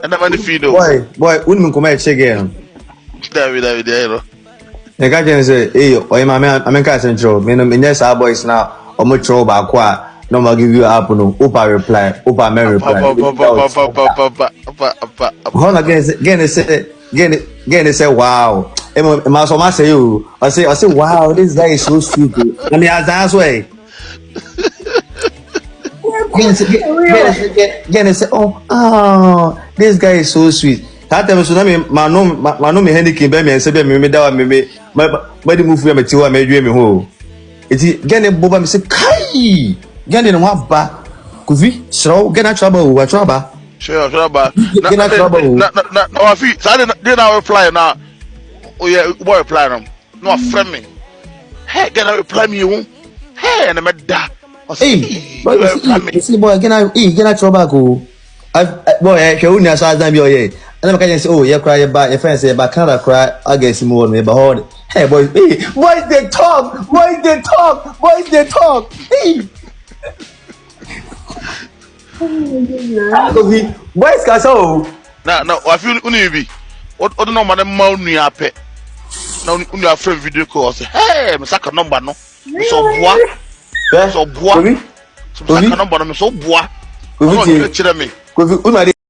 And I'm the feed. Boy, wouldn't come at again. David. The guy say, hey, or my man, I'm in Cassandro, Minas, our boys now, or much trouble about qua. No, I'll give you up no Opa reply, Opa Mary reply. Hold again, say, wow. My say you. I say, wow, this guy is so stupid. And he has that way. Again, say, oh, this guy is so sweet. That time, so my me Henry came back and said, me that me, my body move me to a major me home. It's getting Boba, me say, Kai. Getting one back. Could we? So get a trouble. What trouble? Sure, trouble. Get a trouble. No, I didn't reply now. Oh, yeah, what reply them? No, friend me. Hey, get a reply me. Hey, and I'm a da. Hey, boy, you see, boy, get a trouble. Boy, I can't only ask them your year. And I can say, oh, you cry about your friends, but can't cry. I guess more than hold. Hey, boys, boys, they talk. Hey. Boys, Casso. No, I feel unibi. What no man, money I pay. No, you have friend video call. Say, hey, Mr. Number, no. So, bois. So, number, so, bois.